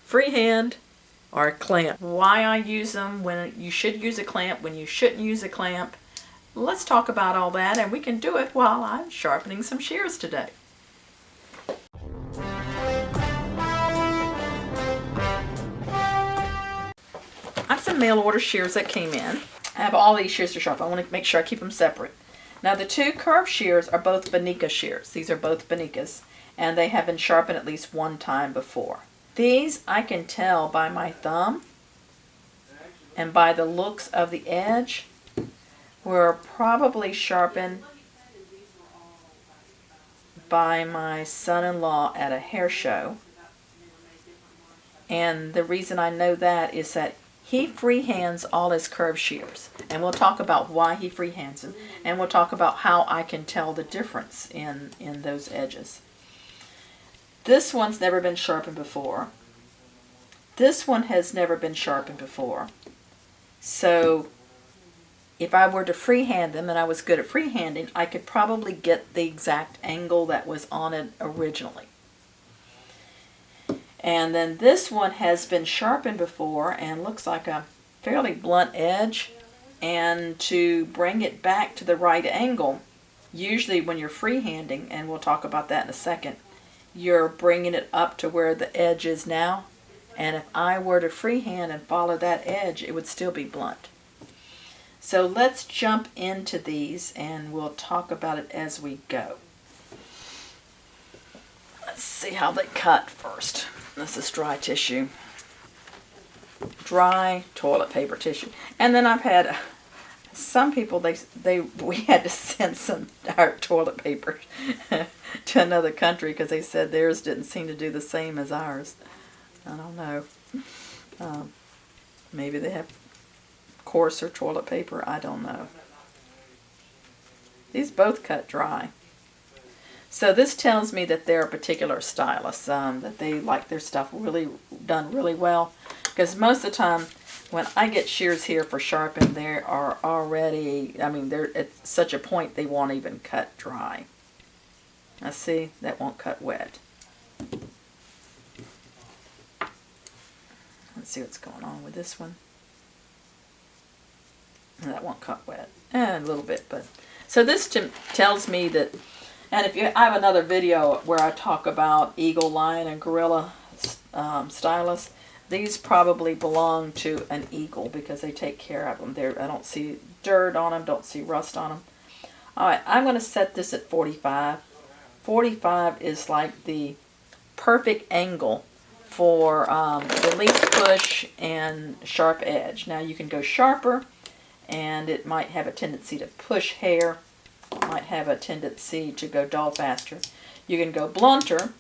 freehand or a clamp. Why I use them, when you should use a clamp, when you shouldn't use a clamp. Let's talk about all that, and we can do it while I'm sharpening some shears today. I have some mail order shears that came in. I have all these shears to sharpen. I want to make sure I keep them separate. Now the two curved shears are both Bonika shears. These are both Bonikas, and they have been sharpened at least one time before. These I can tell by my thumb and by the looks of the edge were probably sharpened by my son-in-law at a hair show. And the reason I know that is that he freehands all his curved shears. And we'll talk about why he freehands them. And we'll talk about how I can tell the difference in those edges. This one's never been sharpened before. This one has never been sharpened before. So if I were to freehand them, and I was good at freehanding, I could probably get the exact angle that was on it originally. And then this one has been sharpened before and looks like a fairly blunt edge. And to bring it back to the right angle, usually when you're freehanding, and we'll talk about that in a second, you're bringing it up to where the edge is now. And if I were to freehand and follow that edge, it would still be blunt. So let's jump into these and we'll talk about it as we go. Let's see how they cut first. This is dry tissue. Dry toilet paper tissue. And then I've had some people, we had to send some our toilet paper to another country because they said theirs didn't seem to do the same as ours. I don't know. Maybe they have coarser toilet paper. I don't know. These both cut dry. So this tells me that they're a particular stylist, that they like their stuff really done really well. Because most of the time, when I get shears here for Sharpen, they are already, I mean, they're at such a point they won't even cut dry. Now see, that won't cut wet. Let's see what's going on with this one. That won't cut wet. A little bit, but. So this tells me that, and if you, I have another video where I talk about eagle, lion, and gorilla stylists. These probably belong to an eagle because they take care of them. I don't see dirt on them, don't see rust on them. Alright, I'm going to set this at 45. 45 is like the perfect angle for the least push and sharp edge. Now you can go sharper and it might have a tendency to push hair. It might have a tendency to go dull faster. You can go blunter,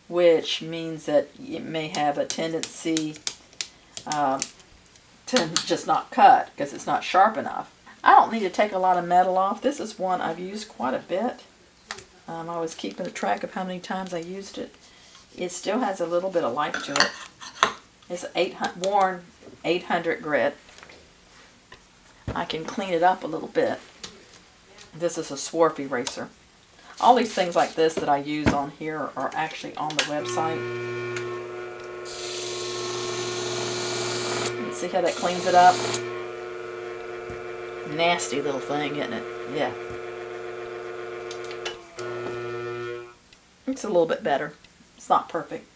which means that it may have a tendency to just not cut because it's not sharp enough. I don't need to take a lot of metal off. This is one I've used quite a bit. I was keeping track of how many times I used it. It still has a little bit of life to it. It's worn 800 grit. I can clean it up a little bit. This is a swarf eraser. All these things like this that I use on here are actually on the website. You see how that cleans it up? Nasty little thing, isn't it? Yeah. It's a little bit better. It's not perfect.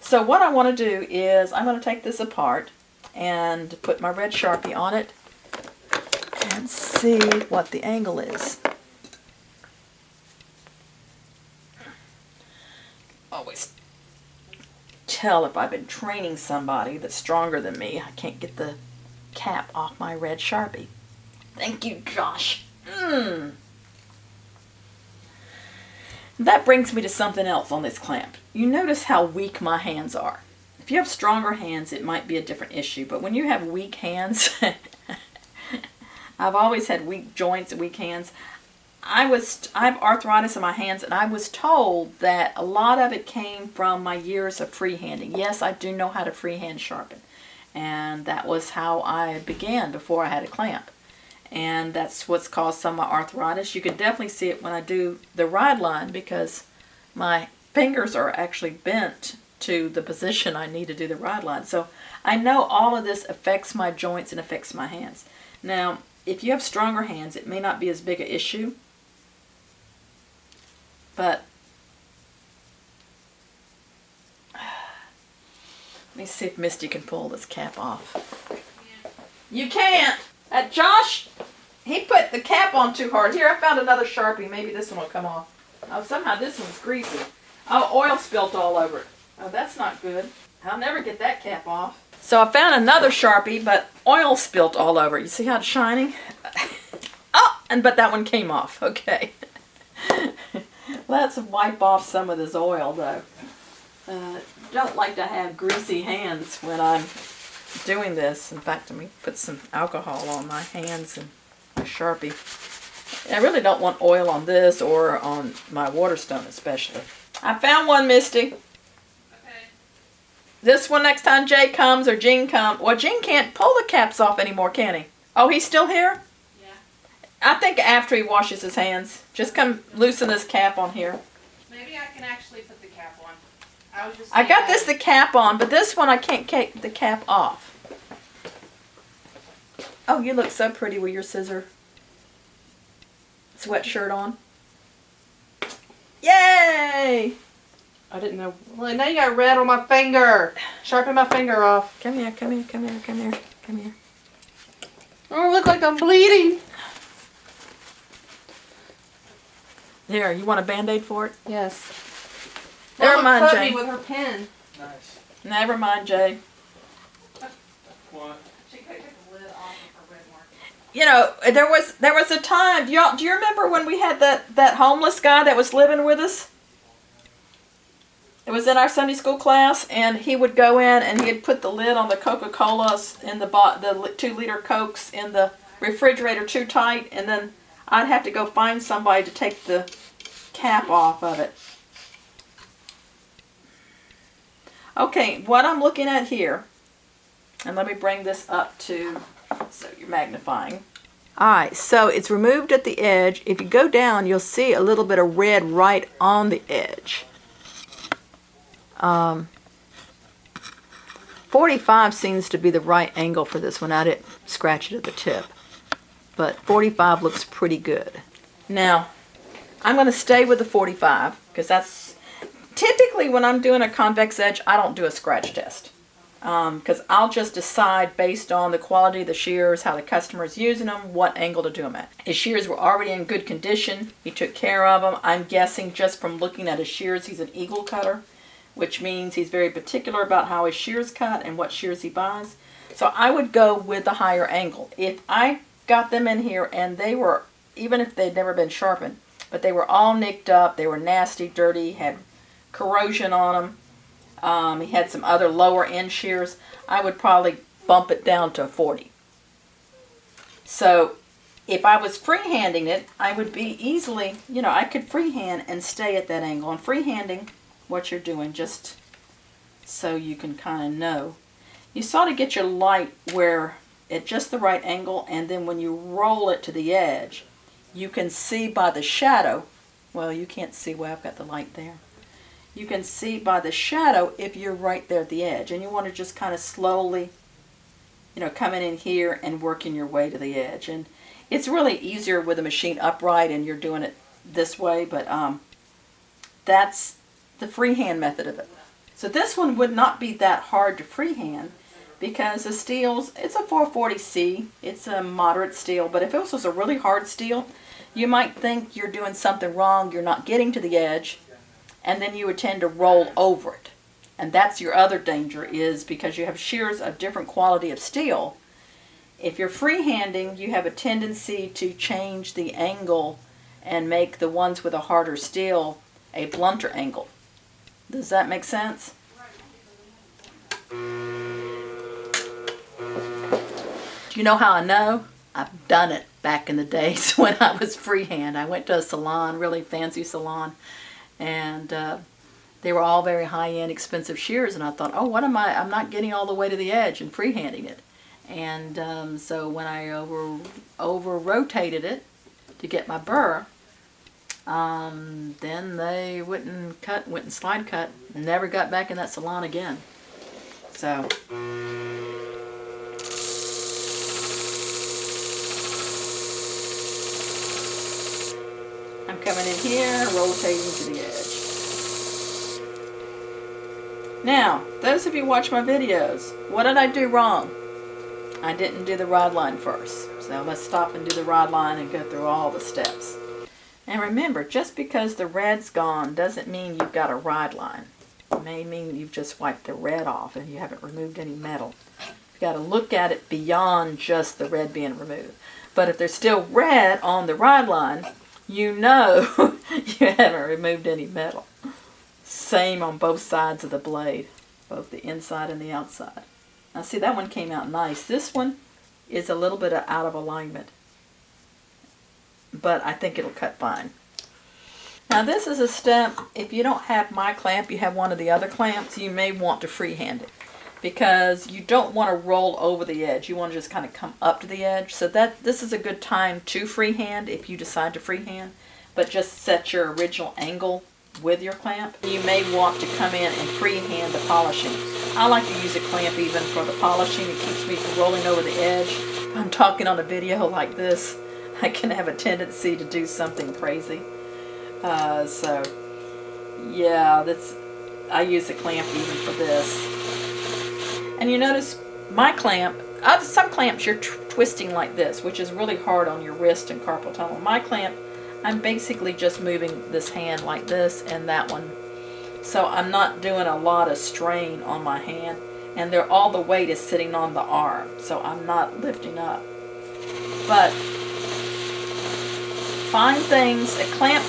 So what I want to do is I'm going to take this apart and put my red Sharpie on it and see what the angle is. Always tell if I've been training somebody that's stronger than me. I can't get the cap off my red Sharpie. Thank you, Josh. That brings me to something else on this clamp. You notice how weak my hands are. If you have stronger hands, it might be a different issue. But when you have weak hands, I've always had weak joints and weak hands. I have arthritis in my hands, and I was told that a lot of it came from my years of freehanding. Yes, I do know how to freehand sharpen. And that was how I began before I had a clamp. And that's what's caused some of my arthritis. You can definitely see it when I do the ride line because my fingers are actually bent to the position I need to do the ride line. So I know all of this affects my joints and affects my hands. Now, if you have stronger hands, it may not be as big an issue, but let me see if Misty can pull this cap off. You can't! Josh, he put the cap on too hard. Here, I found another Sharpie. Maybe this one will come off. Oh, somehow this one's greasy. Oh, oil spilt all over it. Oh, that's not good. I'll never get that cap off. So I found another Sharpie, but oil spilt all over it. You see how it's shining? Oh, but that one came off. Okay. Let's wipe off some of this oil, though. Don't like to have greasy hands when I'm doing this. In fact, let me put some alcohol on my hands and my Sharpie. I really don't want oil on this or on my Waterstone especially. I found one, Misty. Okay. This one next time Jay comes or Gene comes. Well, Gene can't pull the caps off anymore, can he? Oh, he's still here? Yeah. I think after he washes his hands. Just come loosen this cap on here. Maybe I can actually put the cap on. I got the cap on, but this one I can't take the cap off. Oh, you look so pretty with your scissor sweatshirt on. Yay! I didn't know. Well, now you got red on my finger. Sharpen my finger off. Come here, come here, come here, come here, come here. Oh, I look like I'm bleeding. There, you want a Band-Aid for it? Yes. Never mind, Jay. Me with her pen. Nice. Never mind, Jay. What? She could take the lid off of her red marker. You know, there was a time. Do you remember when we had that homeless guy that was living with us? It was in our Sunday school class, and he would go in and he'd put the lid on the Coca-Colas in the 2-liter Cokes in the refrigerator too tight, and then I'd have to go find somebody to take the cap off of it. Okay, what I'm looking at here, and let me bring this up to, so you're magnifying. Alright, so it's removed at the edge. If you go down, you'll see a little bit of red right on the edge. 45 seems to be the right angle for this one. I didn't scratch it at the tip, but 45 looks pretty good. Now, I'm going to stay with the 45 because that's typically when I'm doing a convex edge, I don't do a scratch test because I'll just decide based on the quality of the shears, how the customer is using them, what angle to do them at. His shears were already in good condition. He took care of them. I'm guessing just from looking at his shears, he's an eagle cutter, which means he's very particular about how his shears cut and what shears he buys. So I would go with the higher angle. If I got them in here and they were, even if they'd never been sharpened, but they were all nicked up, they were nasty, dirty, had corrosion on them, he had some other lower end shears, I would probably bump it down to 40. So if I was freehanding it, I would be easily, you know, I could freehand and stay at that angle. And freehanding, what you're doing, just so you can kind of know. You sort of get your light where at just the right angle, and then when you roll it to the edge, you can see by the shadow, well, you can't see where I've got the light there. You can see by the shadow if you're right there at the edge, and you want to just kind of slowly, you know, coming in here and working your way to the edge. And it's really easier with a machine upright and you're doing it this way, but that's the freehand method of it. So this one would not be that hard to freehand because the steels, it's a 440C, it's a moderate steel, but if it was a really hard steel, you might think you're doing something wrong, you're not getting to the edge, and then you would tend to roll over it. And that's your other danger, is because you have shears of different quality of steel. If you're freehanding, you have a tendency to change the angle and make the ones with a harder steel a blunter angle. Does that make sense? Do you know how I know? I've done it back in the days when I was freehand. I went to a salon, really fancy salon, and they were all very high-end, expensive shears, and I thought, oh, what am I? I'm not getting all the way to the edge and freehanding it. And so when I over-rotated it to get my burr, then they wouldn't slide cut, never got back in that salon again. So I'm coming in here, rotating to the edge. Now, those of you who watch my videos, what did I do wrong? I didn't do the rod line first. So let's stop and do the rod line and go through all the steps. And remember, just because the red's gone doesn't mean you've got a rod line. It may mean you've just wiped the red off and you haven't removed any metal. You've got to look at it beyond just the red being removed. But if there's still red on the rod line, you know you haven't removed any metal. Same on both sides of the blade, both the inside and the outside. Now see, that one came out nice. This one is a little bit out of alignment, but I think it'll cut fine. Now this is a step, if you don't have my clamp, you have one of the other clamps, you may want to freehand it, because you don't want to roll over the edge. You want to just kind of come up to the edge. So this is a good time to freehand if you decide to freehand, but just set your original angle with your clamp. You may want to come in and freehand the polishing. I like to use a clamp even for the polishing. It keeps me from rolling over the edge. If I'm talking on a video like this, I can have a tendency to do something crazy. So yeah, I use a clamp even for this. And you notice my clamp, some clamps you're twisting like this, which is really hard on your wrist and carpal tunnel. My clamp, I'm basically just moving this hand like this and that one. So I'm not doing a lot of strain on my hand, and all the weight is sitting on the arm, so I'm not lifting up. But fine things, a clamp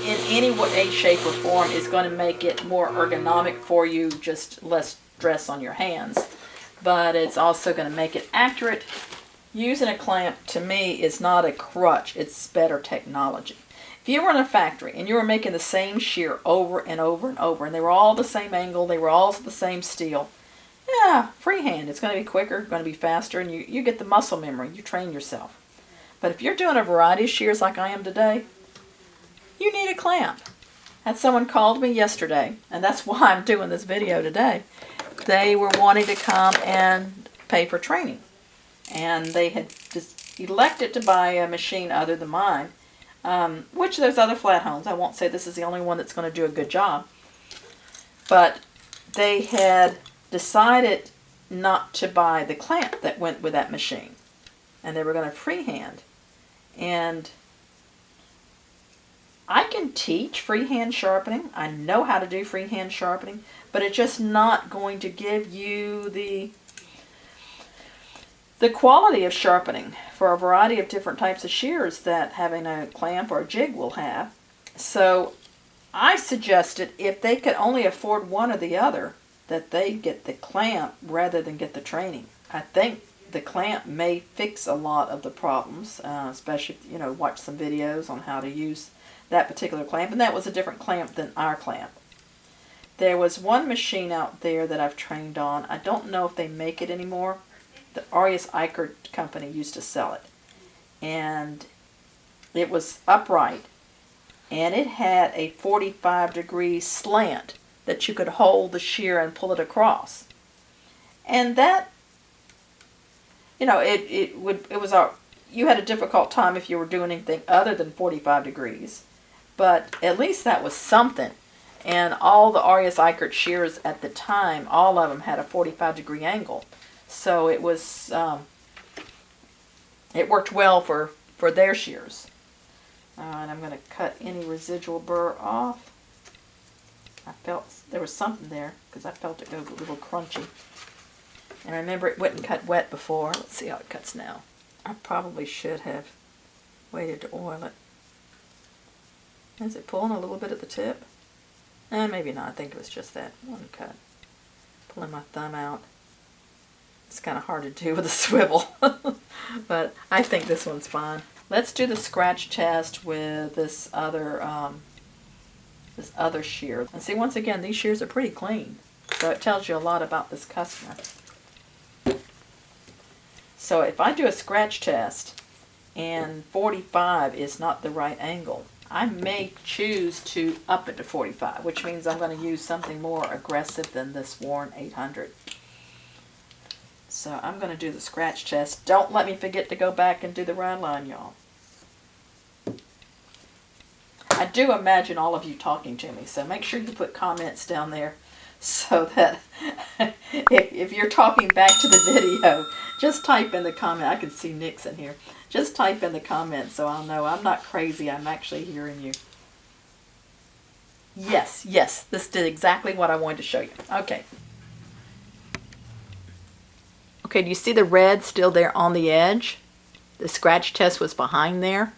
in any way, shape, or form is going to make it more ergonomic for you, just less stress on your hands. But it's also going to make it accurate. Using a clamp, to me, is not a crutch, it's better technology. If you were in a factory and you were making the same shear over and over and over, and they were all the same angle, they were all the same steel, yeah, freehand, it's going to be quicker, going to be faster, and you get the muscle memory, you train yourself. But if you're doing a variety of shears like I am today, you need a clamp. Had someone called me yesterday, and that's why I'm doing this video today. They were wanting to come and pay for training, and they had just elected to buy a machine other than mine, which there's other flathones. I won't say this is the only one that's going to do a good job, but they had decided not to buy the clamp that went with that machine, and they were going to freehand. And I can teach freehand sharpening. I know how to do freehand sharpening, but it's just not going to give you the quality of sharpening for a variety of different types of shears that having a clamp or a jig will have. So I suggested if they could only afford one or the other, that they get the clamp rather than get the training. I think the clamp may fix a lot of the problems, especially if you watch some videos on how to use that particular clamp, and that was a different clamp than our clamp. There was one machine out there that I've trained on. I don't know if they make it anymore. The ISSA company used to sell it, and it was upright, and it had a 45-degree slant that you could hold the shear and pull it across. And that, you had a difficult time if you were doing anything other than 45 degrees, but at least that was something. And all the ISSA shears at the time, all of them had a 45-degree angle. So it was, it worked well for their shears. And I'm going to cut any residual burr off. I felt there was something there because I felt it go a little crunchy. And remember, it wouldn't cut wet before. Let's see how it cuts now. I probably should have waited to oil it. Is it pulling a little bit at the tip? Maybe not. I think it was just that one cut. Pulling my thumb out. It's kind of hard to do with a swivel. But I think this one's fine. Let's do the scratch test with this other shear. And see, once again, these shears are pretty clean. So it tells you a lot about this customer. So if I do a scratch test and 45 is not the right angle, I may choose to up it to 45, which means I'm going to use something more aggressive than this worn 800. So I'm going to do the scratch test. Don't let me forget to go back and do the ride line, y'all. I do imagine all of you talking to me, so make sure you put comments down there so that if you're talking back to the video, just type in the comment. I can see Nick's in here. Just type in the comments so I'll know I'm not crazy. I'm actually hearing you. Yes, yes, this did exactly what I wanted to show you. Okay. Okay, do you see the red still there on the edge? The scratch test was behind there.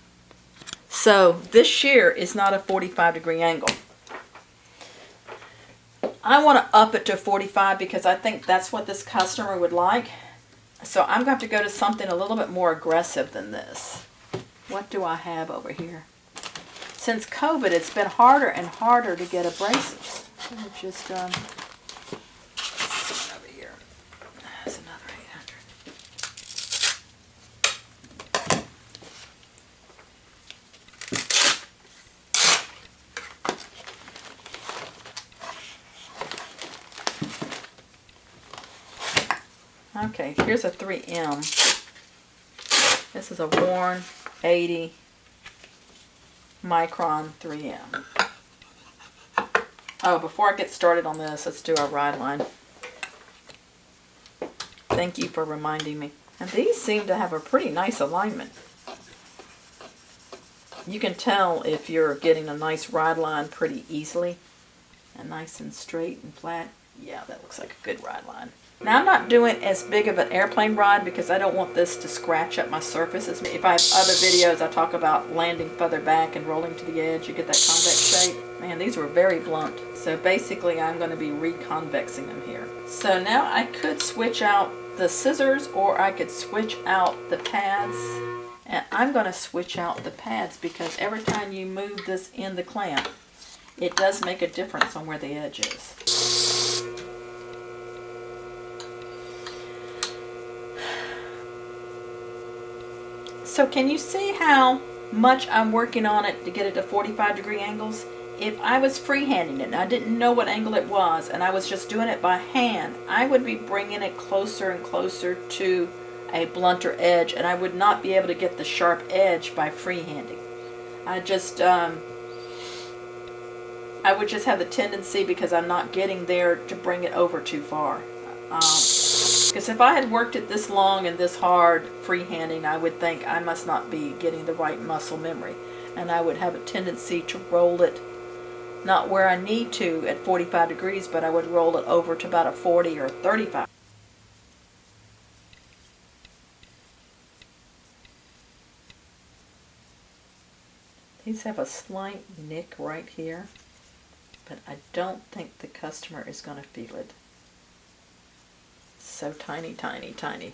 So this shear is not a 45-degree angle. I want to up it to 45 because I think that's what this customer would like. So I'm going to have to go to something a little bit more aggressive than this. What do I have over here? Since COVID, it's been harder and harder to get abrasives. Let me just, this one over here. That's another 800. Okay, here's a 3M. This is a worn 80 micron 3M. Oh, before I get started on this, let's do our ride line. Thank you for reminding me. And these seem to have a pretty nice alignment. You can tell if you're getting a nice ride line pretty easily. And nice and straight and flat. Yeah, that looks like a good ride line. Now I'm not doing as big of an airplane rod because I don't want this to scratch up my surfaces. If I have other videos, I talk about landing further back and rolling to the edge. You get that convex shape. Man, these were very blunt. So basically I'm going to be reconvexing them here. So now I could switch out the scissors or I could switch out the pads. And I'm going to switch out the pads because every time you move this in the clamp, it does make a difference on where the edge is. So can you see how much I'm working on it to get it to 45-degree angles? If I was freehanding it and I didn't know what angle it was and I was just doing it by hand, I would be bringing it closer and closer to a blunter edge and I would not be able to get the sharp edge by freehanding. I would just have the tendency, because I'm not getting there, to bring it over too far. Because if I had worked it this long and this hard freehanding, I would think I must not be getting the right muscle memory. And I would have a tendency to roll it, not where I need to at 45 degrees, but I would roll it over to about a 40 or 35. These have a slight nick right here, but I don't think the customer is going to feel it. So tiny, tiny, tiny.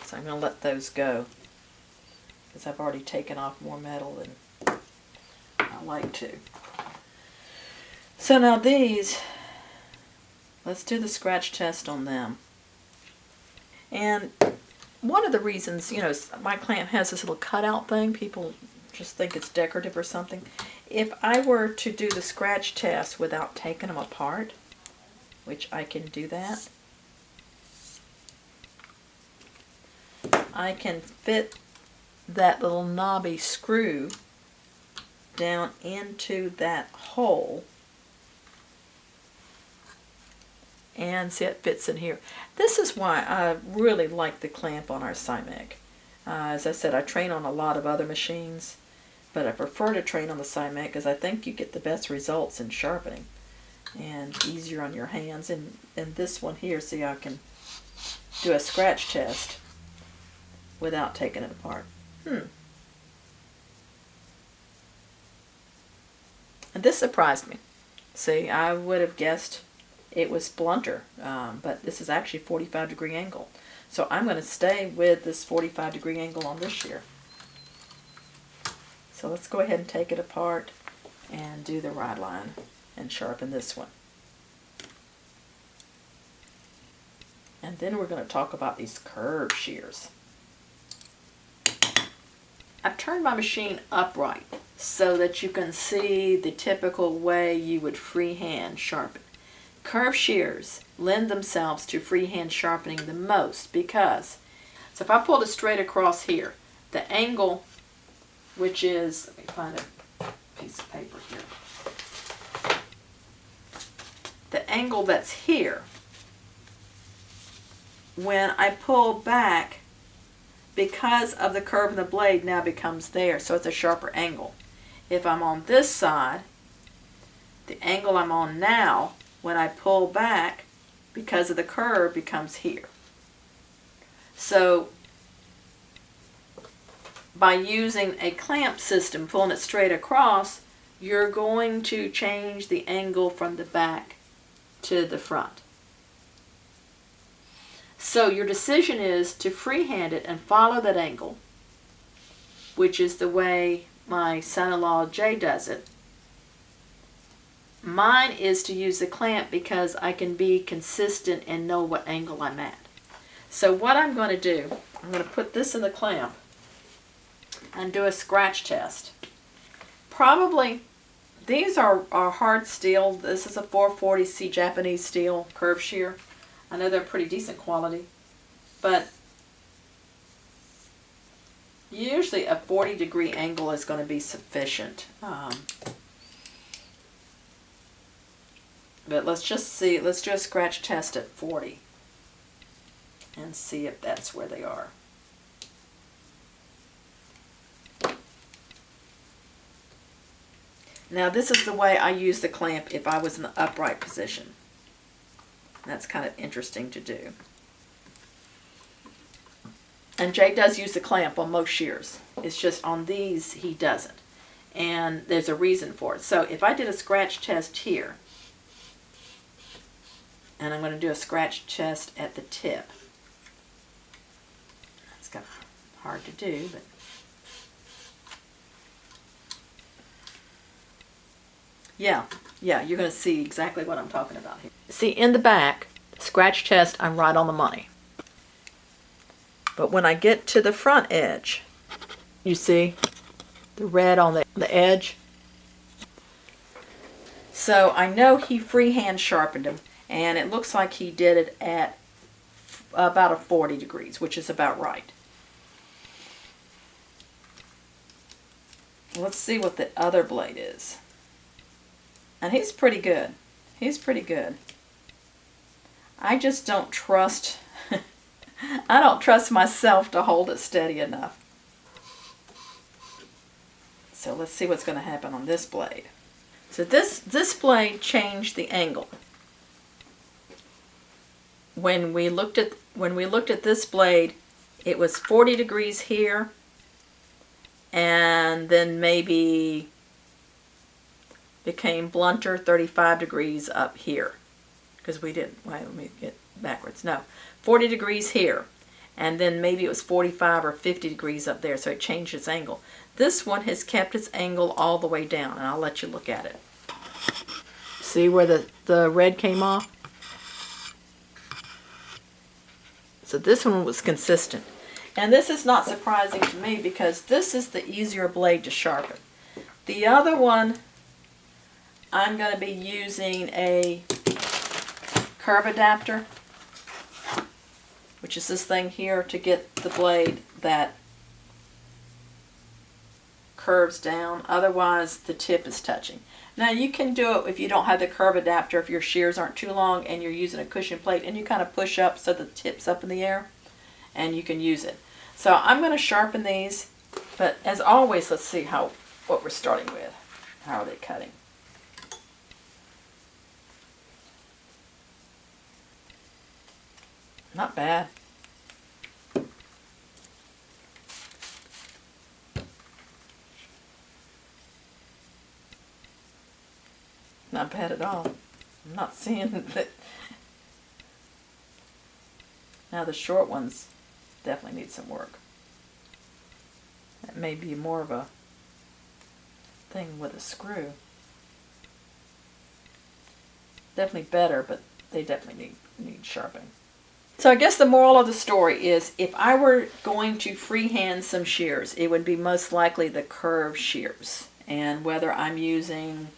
So I'm going to let those go because I've already taken off more metal than I like to. So now these, let's do the scratch test on them. And one of the reasons, you know, my clamp has this little cutout thing. People just think it's decorative or something. If I were to do the scratch test without taking them apart, which I can do that, I can fit that little knobby screw down into that hole, and see, it fits in here. This is why I really like the clamp on our Cymec. As I said, I train on a lot of other machines, but I prefer to train on the Cymec because I think you get the best results in sharpening and easier on your hands. And this one here, see, I can do a scratch test without taking it apart. And this surprised me. See, I would have guessed it was blunter, but this is actually 45-degree angle. So I'm going to stay with this 45-degree angle on this shear. So let's go ahead and take it apart and do the ride line and sharpen this one. And then we're going to talk about these curved shears. I've turned my machine upright so that you can see the typical way you would freehand sharpen. Curved shears lend themselves to freehand sharpening the most because, so if I pulled it straight across here, the angle, which is, let me find a piece of paper here. The angle that's here, when I pull back, because of the curve in the blade, now becomes there, so it's a sharper angle. If I'm on this side, the angle I'm on now, when I pull back, because of the curve, becomes here. So by using a clamp system, pulling it straight across, you're going to change the angle from the back to the front. So your decision is to freehand it and follow that angle, which is the way my son-in-law Jay does it. Mine is to use the clamp because I can be consistent and know what angle I'm at. So what I'm going to do, I'm going to put this in the clamp and do a scratch test. Probably, these are hard steel. This is a 440C Japanese steel curved shear. I know they're pretty decent quality, but usually a 40-degree angle is going to be sufficient. But let's just see, let's do a scratch test at 40 and see if that's where they are. Now this is the way I use the clamp if I was in the upright position. That's kind of interesting to do. And Jay does use the clamp on most shears. It's just on these he doesn't. And there's a reason for it. So if I did a scratch test here, and I'm going to do a scratch test at the tip. That's kind of hard to do, but yeah, you're going to see exactly what I'm talking about here. See, in the back, scratch test, I'm right on the money. But when I get to the front edge, you see the red on the edge? So I know he freehand sharpened them, and it looks like he did it at about a 40 degrees, which is about right. Let's see what the other blade is. And he's pretty good. He's pretty good. I just don't trust, I don't trust myself to hold it steady enough. So let's see what's going to happen on this blade. So this blade changed the angle. When we looked at this blade, it was 40 degrees here, and then maybe became blunter, 35 degrees up here. Because we didn't, wait, let me get backwards. No, 40 degrees here, and then maybe it was 45 or 50 degrees up there, so it changed its angle. This one has kept its angle all the way down, and I'll let you look at it. See where the red came off? So this one was consistent. And this is not surprising to me because this is the easier blade to sharpen. The other one, I'm going to be using a curve adapter, which is this thing here to get the blade that curves down. Otherwise, the tip is touching. Now, you can do it if you don't have the curve adapter, if your shears aren't too long and you're using a cushion plate, and you kind of push up so the tip's up in the air, and you can use it. So I'm going to sharpen these, but as always, let's see what we're starting with. How are they cutting? Not bad. Not bad at all. I'm not seeing that. Now the short ones definitely need some work. That may be more of a thing with a screw. Definitely better, but they definitely need sharpening. So I guess the moral of the story is, if I were going to freehand some shears, it would be most likely the curved shears. And whether I'm using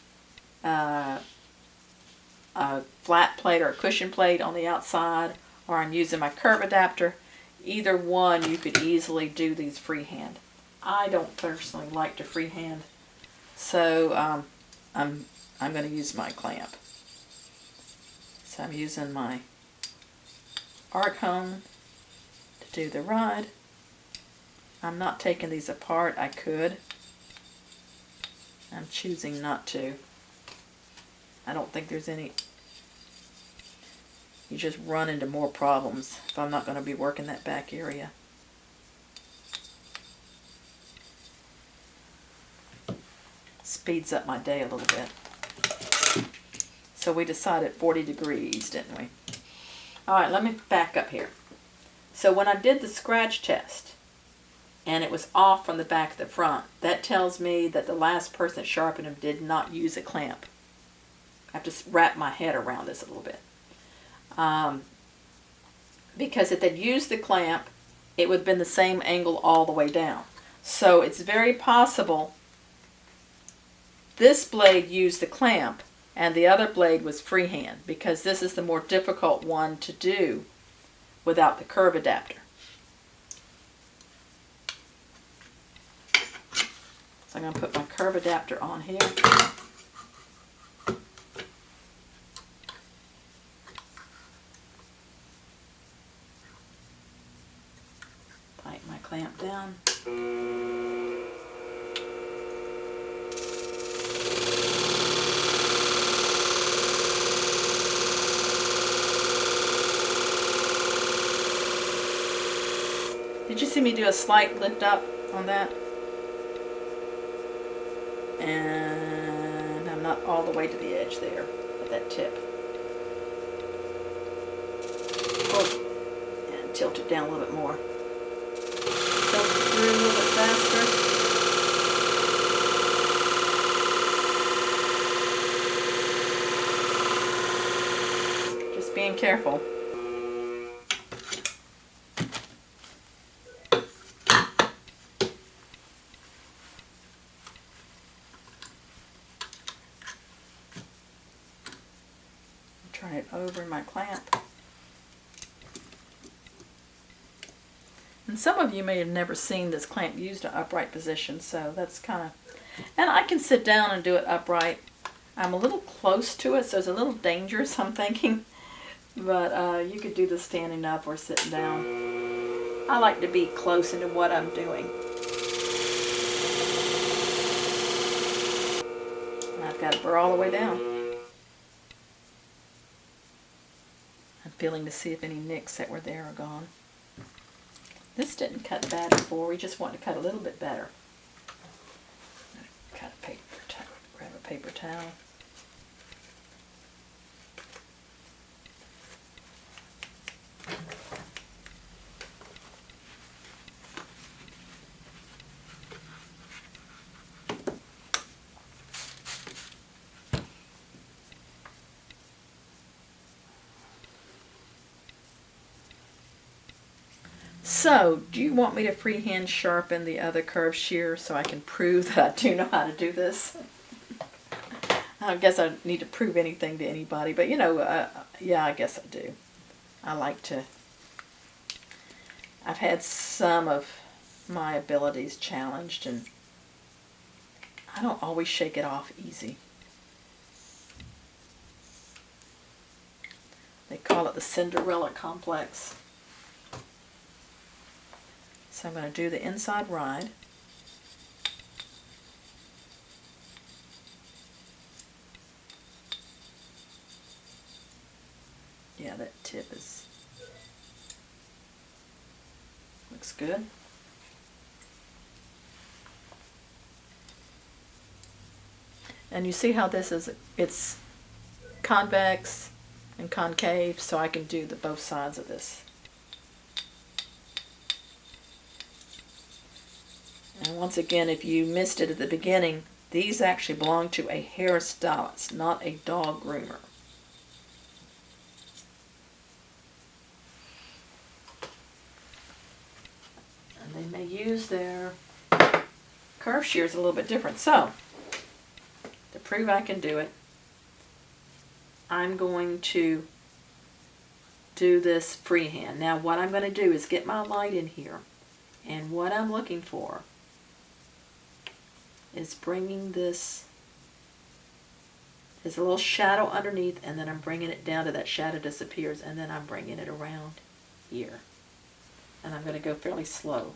a flat plate or a cushion plate on the outside, or I'm using my curve adapter, either one you could easily do these freehand. I don't personally like to freehand, so I'm going to use my clamp. So I'm using my arc hone to do the ride. I'm not taking these apart. I could. I'm choosing not to. I don't think there's any. You just run into more problems if I'm not going to be working that back area. Speeds up my day a little bit. So we decided 40 degrees, didn't we? Alright, let me back up here. So when I did the scratch test, and it was off from the back to the front, that tells me that the last person that sharpened them did not use a clamp. I have to wrap my head around this a little bit. Because if they'd used the clamp, it would have been the same angle all the way down. So it's very possible this blade used the clamp and the other blade was freehand, because this is the more difficult one to do without the curve adapter. So I'm going to put my curve adapter on here. Tighten my clamp down. Did you see me do a slight lift up on that? And I'm not all the way to the edge there at that tip. Oh, and tilt it down a little bit more. Tilt it through a little bit faster. Just being careful. Turn it over my clamp. And some of you may have never seen this clamp used in upright position, so that's kind of, and I can sit down and do it upright. I'm a little close to it, so it's a little dangerous, I'm thinking, but you could do this standing up or sitting down. I like to be close into what I'm doing. And I've got to burr all the way down. I'm feeling to see if any nicks that were there are gone. This didn't cut bad before. We just want to cut a little bit better. Cut a paper towel. Grab a paper towel. So, do you want me to freehand sharpen the other curved shear so I can prove that I do know how to do this? I guess I don't need to prove anything to anybody, but you know, yeah, I guess I do. I like to. I've had some of my abilities challenged, and I don't always shake it off easy. They call it the Cinderella complex. So I'm going to do the inside ride. Yeah, that tip looks good. And you see how this is, it's convex and concave, so I can do both sides of this. And once again, if you missed it at the beginning, these actually belong to a hairstylist, not a dog groomer. And they may use their curve shears a little bit different. So, prove I can do it, I'm going to do this freehand. Now what I'm going to do is get my light in here, and what I'm looking for is bringing this, there's a little shadow underneath, and then I'm bringing it down to that shadow disappears, and then I'm bringing it around here. And I'm going to go fairly slow.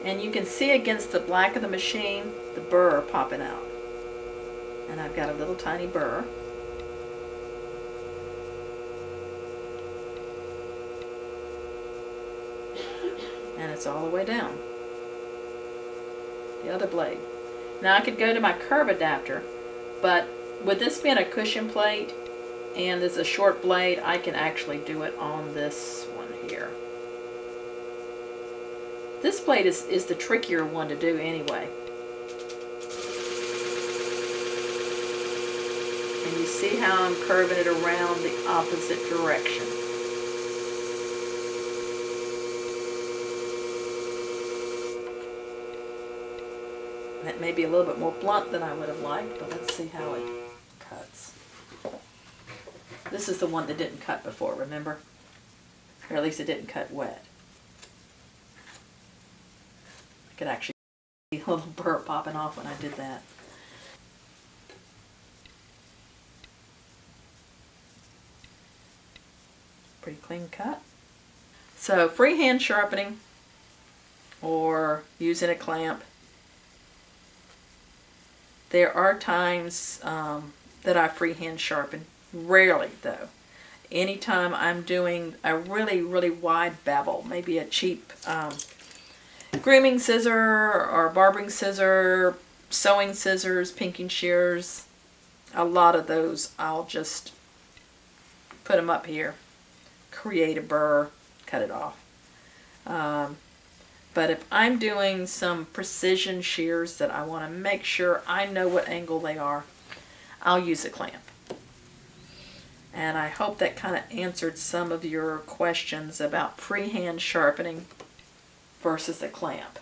And you can see against the black of the machine, the burr popping out. And I've got a little tiny burr. And it's all the way down. The other blade. Now I could go to my curve adapter, but with this being a cushion plate and it's a short blade, I can actually do it on this one here. This blade is the trickier one to do anyway. And you see how I'm curving it around the opposite direction. That may be a little bit more blunt than I would have liked, but let's see how it cuts. This is the one that didn't cut before, remember? Or at least it didn't cut wet. I could actually see a little burr popping off when I did that. Pretty clean cut. So freehand sharpening or using a clamp. There are times that I freehand sharpen. Rarely though. Anytime I'm doing a really, really wide bevel, maybe a cheap grooming scissor or barbering scissor, sewing scissors, pinking shears, a lot of those I'll just put them up here, create a burr, cut it off. But if I'm doing some precision shears that I want to make sure I know what angle they are, I'll use a clamp. And I hope that kind of answered some of your questions about freehand sharpening versus a clamp.